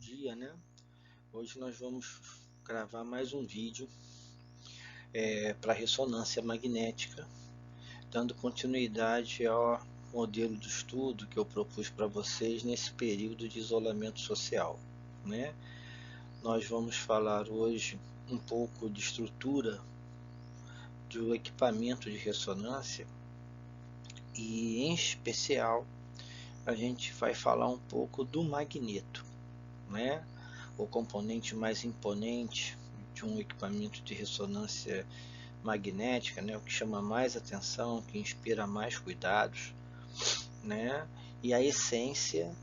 dia, né? Hoje nós vamos gravar mais um vídeo para ressonância magnética, dando continuidade ao modelo de estudo que eu propus para vocês nesse período de isolamento social, né? Nós vamos falar hoje um pouco de estrutura do equipamento de ressonância e, em especial, a gente vai falar um pouco do magneto, né? O componente mais imponente de um equipamento de ressonância magnética, né? O que chama mais atenção, que inspira mais cuidados, né? E a essência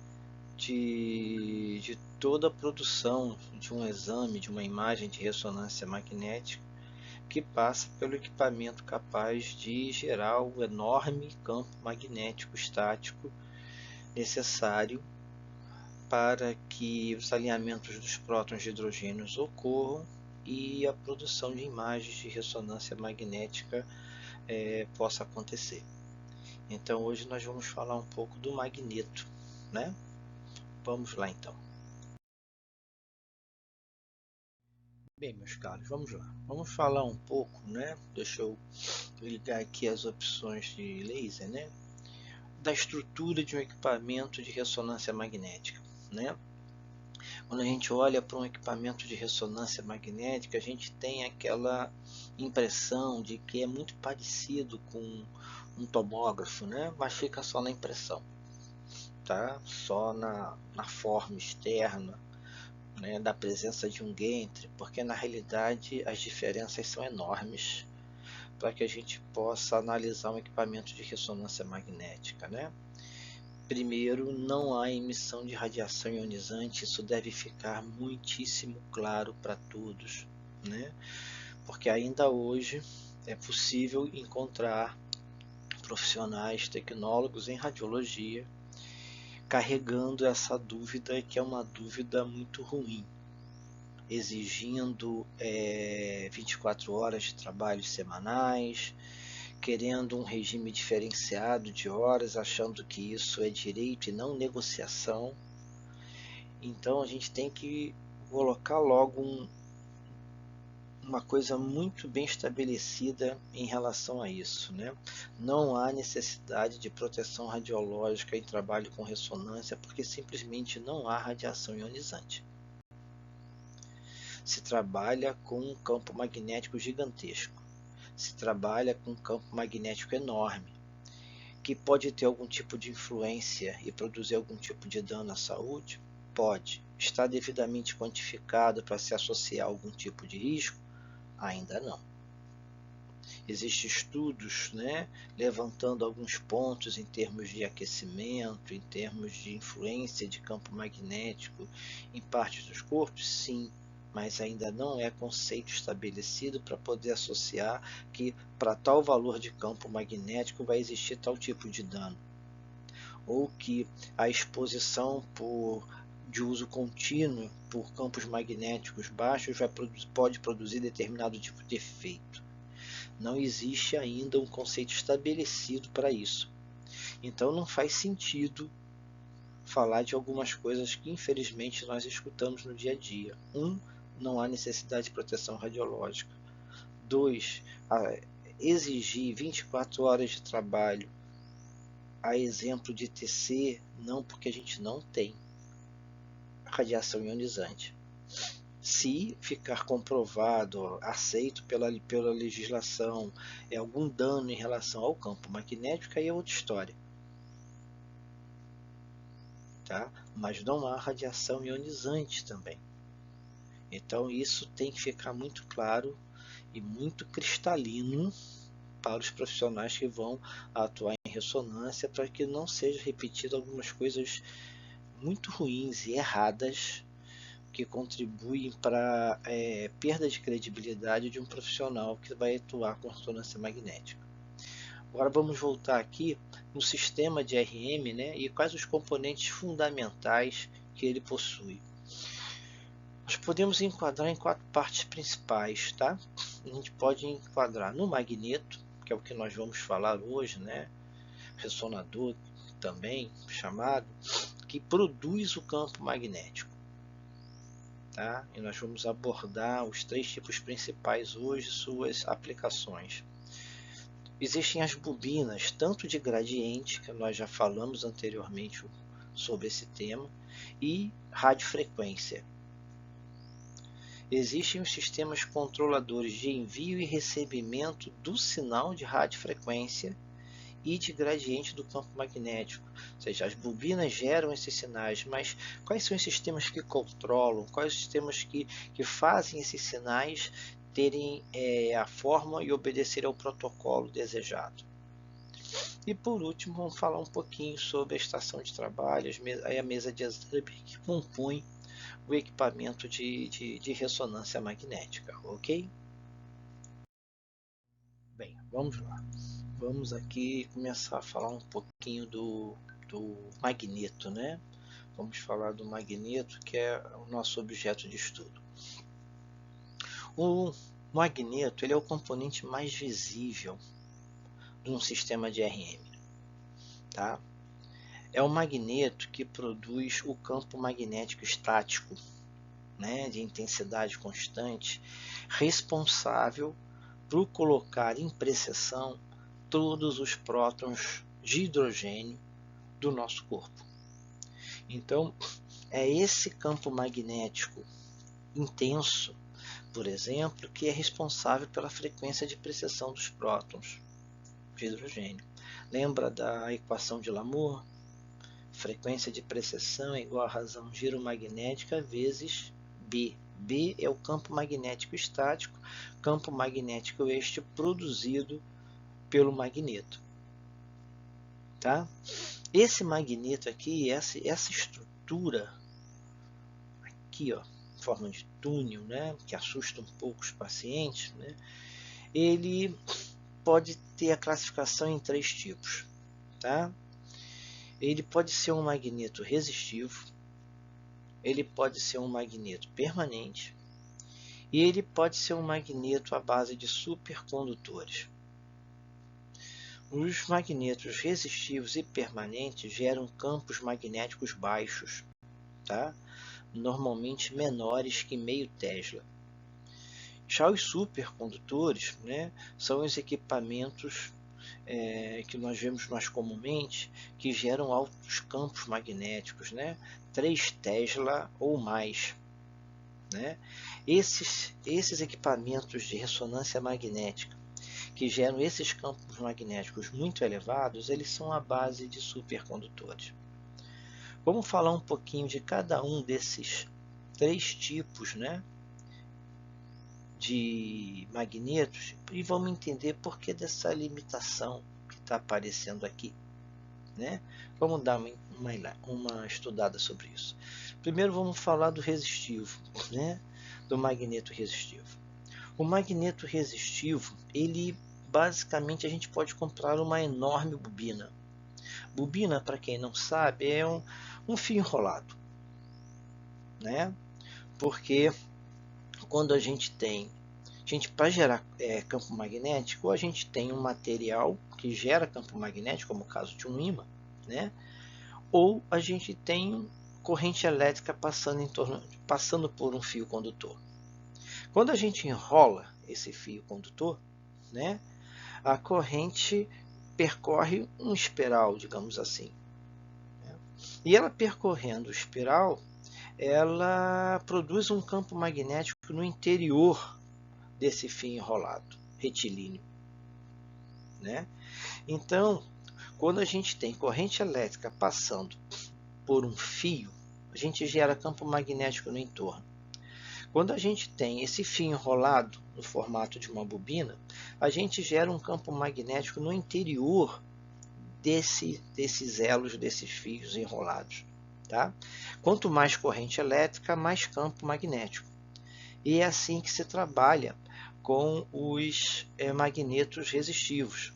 de toda a produção de um exame, de uma imagem de ressonância magnética, que passa pelo equipamento capaz de gerar o enorme campo magnético estático necessário para que os alinhamentos dos prótons de hidrogênio ocorram e a produção de imagens de ressonância magnética possa acontecer. Então hoje nós vamos falar um pouco do magneto, né? Vamos lá então. Bem, meus caros, vamos lá. Vamos falar um pouco, né? Deixa eu ligar aqui as opções de laser, né? Da estrutura de um equipamento de ressonância magnética, né? Quando a gente olha para um equipamento de ressonância magnética, a gente tem aquela impressão de que é muito parecido com um tomógrafo, né? Mas fica só na impressão, tá? Só na forma externa, né? Da presença de um gantry, porque na realidade as diferenças são enormes para que a gente possa analisar um equipamento de ressonância magnética, né? Primeiro, não há emissão de radiação ionizante, isso deve ficar muitíssimo claro para todos, né? Porque ainda hoje é possível encontrar profissionais tecnólogos em radiologia carregando essa dúvida, que é uma dúvida muito ruim, exigindo 24 horas de trabalho semanais, querendo um regime diferenciado de horas, achando que isso é direito e não negociação. Então a gente tem que colocar logo uma coisa muito bem estabelecida em relação a isso, né? Não há necessidade de proteção radiológica em trabalho com ressonância, porque simplesmente não há radiação ionizante. Se trabalha com um campo magnético gigantesco, se trabalha com um campo magnético enorme, que pode ter algum tipo de influência e produzir algum tipo de dano à saúde? Pode. Está devidamente quantificado para se associar a algum tipo de risco? Ainda não. Existem estudos, né, levantando alguns pontos em termos de aquecimento, em termos de influência de campo magnético em partes dos corpos? Sim, mas ainda não é conceito estabelecido para poder associar que para tal valor de campo magnético vai existir tal tipo de dano, ou que a exposição de uso contínuo por campos magnéticos baixos pode produzir determinado tipo de efeito. Não existe ainda um conceito estabelecido para isso. Então não faz sentido falar de algumas coisas que infelizmente nós escutamos no dia a dia. Não há necessidade de proteção radiológica. 2, exigir 24 horas de trabalho a exemplo de TC, não, porque a gente não tem radiação ionizante. Se ficar comprovado, aceito pela legislação, algum dano em relação ao campo magnético, aí é outra história. Tá? Mas não há radiação ionizante também. Então isso tem que ficar muito claro e muito cristalino para os profissionais que vão atuar em ressonância, para que não seja repetido algumas coisas muito ruins e erradas que contribuem para perda de credibilidade de um profissional que vai atuar com ressonância magnética. Agora vamos voltar aqui no sistema de RM, né, e quais os componentes fundamentais que ele possui. Nós podemos enquadrar em 4 partes principais, tá? A gente pode enquadrar no magneto, que é o que nós vamos falar hoje, né? Ressonador também chamado, que produz o campo magnético. tá? E nós vamos abordar os 3 tipos principais hoje, suas aplicações. Existem as bobinas, tanto de gradiente, que nós já falamos anteriormente sobre esse tema, e radiofrequência. Existem os sistemas controladores de envio e recebimento do sinal de radiofrequência e de gradiente do campo magnético. Ou seja, as bobinas geram esses sinais, mas quais são os sistemas que controlam, quais os sistemas que fazem esses sinais terem a forma e obedecer ao protocolo desejado? E por último, vamos falar um pouquinho sobre a estação de trabalho, a mesa de exame que compõe o equipamento de ressonância magnética, ok? Bem, vamos lá. Vamos aqui começar a falar um pouquinho do magneto, né? Vamos falar do magneto, que é o nosso objeto de estudo. O magneto, ele é o componente mais visível de um sistema de RM, tá? É o magneto que produz o campo magnético estático, né, de intensidade constante, responsável por colocar em precessão todos os prótons de hidrogênio do nosso corpo. Então, é esse campo magnético intenso, por exemplo, que é responsável pela frequência de precessão dos prótons de hidrogênio. Lembra da equação de Lamour? Frequência de precessão é igual a razão giromagnética vezes B. B é o campo magnético estático, campo magnético este produzido pelo magneto. Tá? Esse magneto aqui, essa estrutura aqui, ó, em forma de túnel, né, que assusta um pouco os pacientes, né, ele pode ter a classificação em 3 tipos. Tá? Ele pode ser um magneto resistivo, ele pode ser um magneto permanente e ele pode ser um magneto à base de supercondutores. Os magnetos resistivos e permanentes geram campos magnéticos baixos, tá? Normalmente menores que meio Tesla. Já os supercondutores, né, são os equipamentos que nós vemos mais comumente, que geram altos campos magnéticos, né, 3 Tesla ou mais. Né? Esses equipamentos de ressonância magnética que geram esses campos magnéticos muito elevados, eles são a base de supercondutores. Vamos falar um pouquinho de cada um desses 3 tipos, né, de magnetos e vamos entender por que dessa limitação que está aparecendo aqui. Né? Vamos dar uma estudada sobre isso. Primeiro vamos falar do resistivo, né? Do magneto resistivo. O magneto resistivo, ele basicamente a gente pode comprar uma enorme bobina. Bobina, para quem não sabe, é um fio enrolado, né? Porque quando a gente para gerar campo magnético, a gente tem um material que gera campo magnético, como o caso de um ímã, né? Ou a gente tem corrente elétrica passando por um fio condutor. Quando a gente enrola esse fio condutor, né, a corrente percorre um espiral, digamos assim. Né? E ela percorrendo o espiral, ela produz um campo magnético no interior desse fio enrolado, retilíneo. Né? Então, quando a gente tem corrente elétrica passando por um fio, a gente gera campo magnético no entorno. Quando a gente tem esse fio enrolado no formato de uma bobina, a gente gera um campo magnético no interior desses elos, desses fios enrolados. Tá? Quanto mais corrente elétrica, mais campo magnético. E é assim que se trabalha com os magnetos resistivos.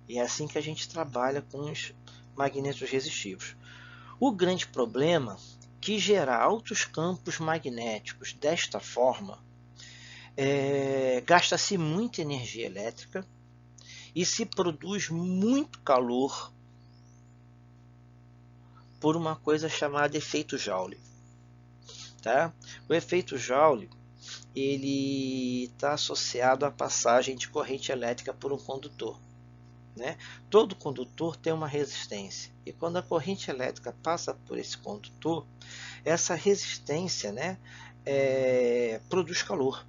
E é assim que a gente trabalha com os magnetos resistivos. O grande problema é que gerar altos campos magnéticos desta forma gasta-se muita energia elétrica e se produz muito calor por uma coisa chamada efeito Joule. tá? O efeito Joule ele está associado à passagem de corrente elétrica por um condutor, né? Todo condutor tem uma resistência, e quando a corrente elétrica passa por esse condutor, essa resistência, né, produz calor,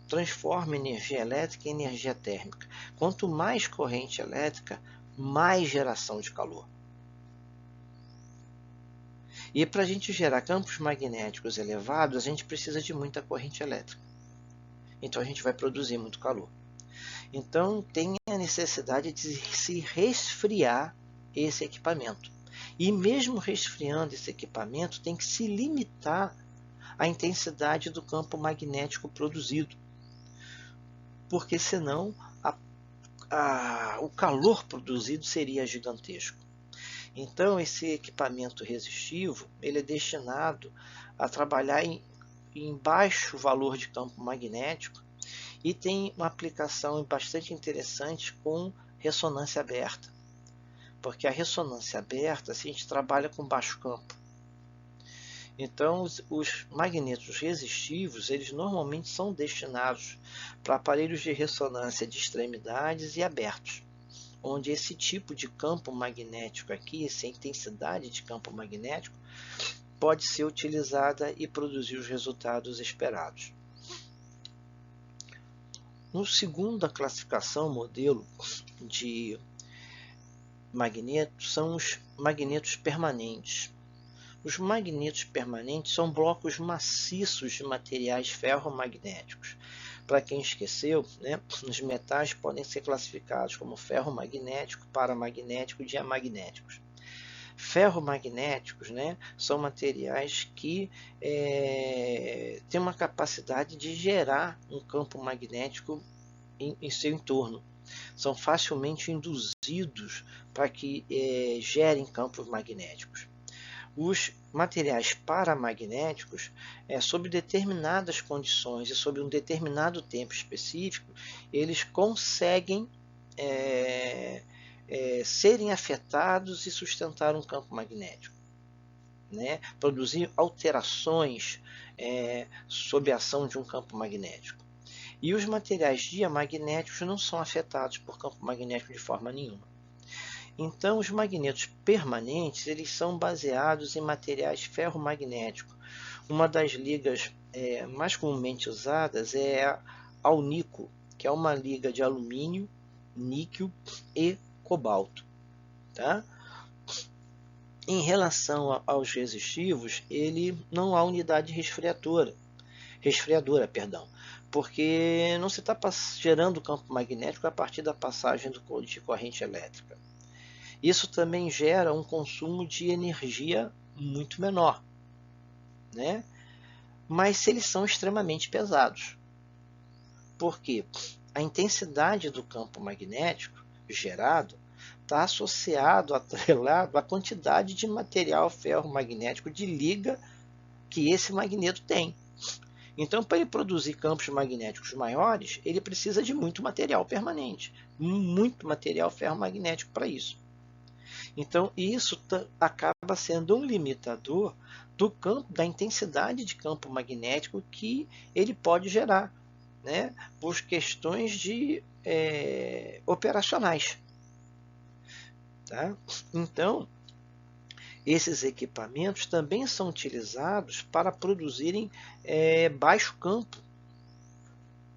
transforma energia elétrica em energia térmica. Quanto mais corrente elétrica, mais geração de calor. E para a gente gerar campos magnéticos elevados, a gente precisa de muita corrente elétrica. Então a gente vai produzir muito calor. Então tem a necessidade de se resfriar esse equipamento. E mesmo resfriando esse equipamento, tem que se limitar à intensidade do campo magnético produzido. Porque senão o calor produzido seria gigantesco. Então esse equipamento resistivo ele é destinado a trabalhar em baixo valor de campo magnético e tem uma aplicação bastante interessante com ressonância aberta. Porque a ressonância aberta, assim, a gente trabalha com baixo campo. Então, os magnetos resistivos, eles normalmente são destinados para aparelhos de ressonância de extremidades e abertos, onde esse tipo de campo magnético aqui, essa intensidade de campo magnético, pode ser utilizada e produzir os resultados esperados. No segunda classificação, modelo de magnetos, são os magnetos permanentes. Os magnetos permanentes são blocos maciços de materiais ferromagnéticos. Para quem esqueceu, né, os metais podem ser classificados como ferromagnético, paramagnético e diamagnéticos. Ferromagnéticos, né, são materiais que têm uma capacidade de gerar um campo magnético em seu entorno. São facilmente induzidos para que gerem campos magnéticos. Os materiais paramagnéticos, sob determinadas condições e sob um determinado tempo específico, eles conseguem serem afetados e sustentar um campo magnético, né? Produzir alterações sob a ação de um campo magnético. E os materiais diamagnéticos não são afetados por campo magnético de forma nenhuma. Então, os magnetos permanentes eles são baseados em materiais ferromagnéticos. Uma das ligas mais comumente usadas é a alnico, que é uma liga de alumínio, níquel e cobalto. Tá? Em relação aos resistivos, ele não há unidade resfriadora, porque não se está gerando campo magnético a partir da passagem de corrente elétrica. Isso também gera um consumo de energia muito menor, né? Mas eles são extremamente pesados. Porque a intensidade do campo magnético gerado está associado, atrelado à quantidade de material ferromagnético de liga que esse magneto tem. Então, para ele produzir campos magnéticos maiores, ele precisa de muito material permanente, muito material ferromagnético para isso. Então, isso acaba sendo um limitador do campo, da intensidade de campo magnético que ele pode gerar, né, por questões de operacionais. Tá? Então, esses equipamentos também são utilizados para produzirem baixo campo,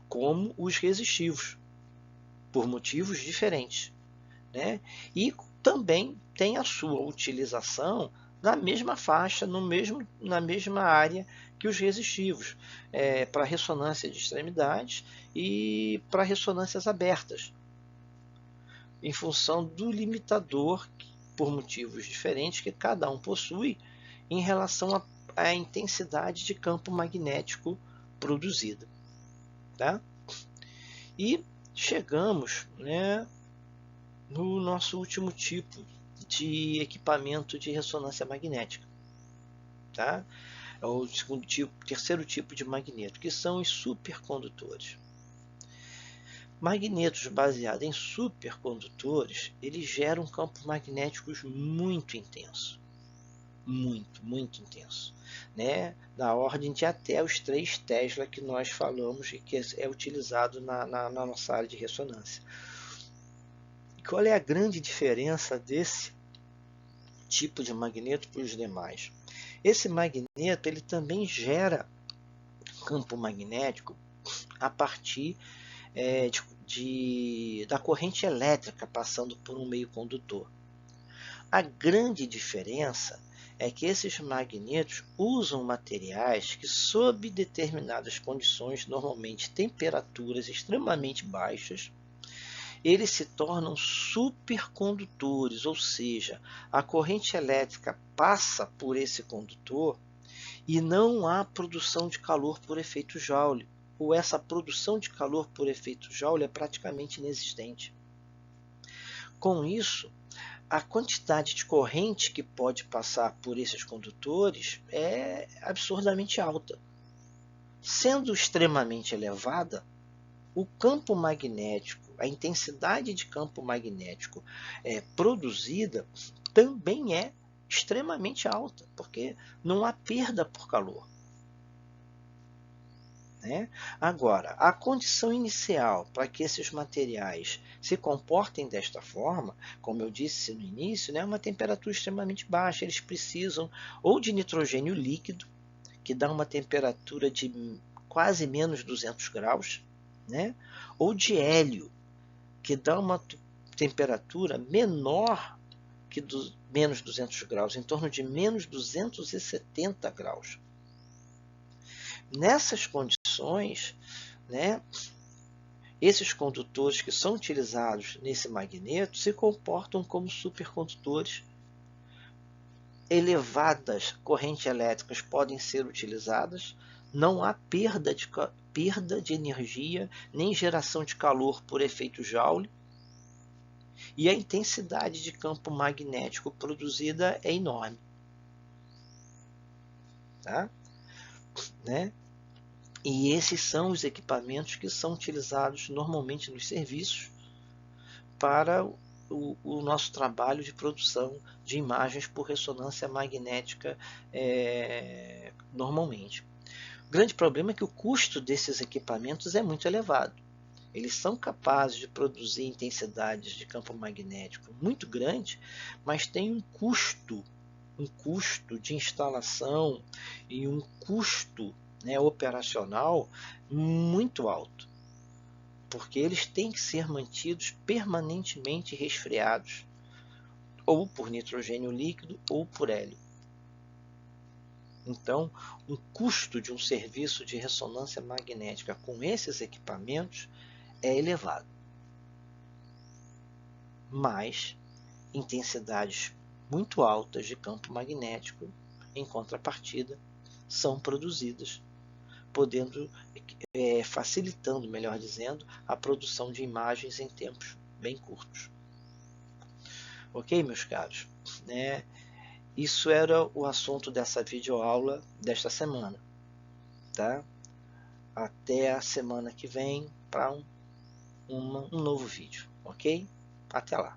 como os resistivos, por motivos diferentes, né? E também tem a sua utilização na mesma faixa, na mesma área que os resistivos, para ressonância de extremidades e para ressonâncias abertas, em função do limitador, por motivos diferentes, que cada um possui em relação à intensidade de campo magnético produzida. Tá? E chegamos, né, no nosso último tipo de equipamento de ressonância magnética. Tá? É o terceiro tipo de magneto, que são os supercondutores. Magnetos baseados em supercondutores, eles geram campos magnéticos muito intensos. Muito intenso. né, na ordem de até os 3 Tesla que nós falamos e que é utilizado na nossa área de ressonância. Qual é a grande diferença desse tipo de magneto para os demais? Esse magneto ele também gera campo magnético a partir da corrente elétrica passando por um meio condutor. A grande diferença é que esses magnetos usam materiais que, sob determinadas condições, normalmente temperaturas extremamente baixas, eles se tornam supercondutores, ou seja, a corrente elétrica passa por esse condutor e não há produção de calor por efeito Joule, ou essa produção de calor por efeito Joule é praticamente inexistente. Com isso, a quantidade de corrente que pode passar por esses condutores é absurdamente alta. Sendo extremamente elevada, o campo magnético, a intensidade de campo magnético produzida também é extremamente alta, porque não há perda por calor. Agora, a condição inicial para que esses materiais se comportem desta forma, como eu disse no início, é uma temperatura extremamente baixa. Eles precisam ou de nitrogênio líquido, que dá uma temperatura de quase menos 200 graus, ou de hélio, que dá uma temperatura menor que menos 200 graus, em torno de menos 270 graus. Nessas condições, esses condutores que são utilizados nesse magneto se comportam como supercondutores. Elevadas correntes elétricas podem ser utilizadas, não há perda de energia, nem geração de calor por efeito Joule, e a intensidade de campo magnético produzida é enorme. Tá? E esses são os equipamentos que são utilizados normalmente nos serviços para o nosso trabalho de produção de imagens por ressonância magnética normalmente. O grande problema é que o custo desses equipamentos é muito elevado. Eles são capazes de produzir intensidades de campo magnético muito grande, mas tem um custo de instalação e um custo operacional muito alto, porque eles têm que ser mantidos permanentemente resfriados, ou por nitrogênio líquido ou por hélio. Então, o custo de um serviço de ressonância magnética com esses equipamentos é elevado, mas intensidades muito altas de campo magnético, em contrapartida, são produzidas, facilitando, melhor dizendo, a produção de imagens em tempos bem curtos. Ok, meus caros? Isso era o assunto dessa videoaula desta semana. Tá? Até a semana que vem para um novo vídeo. Ok? Até lá.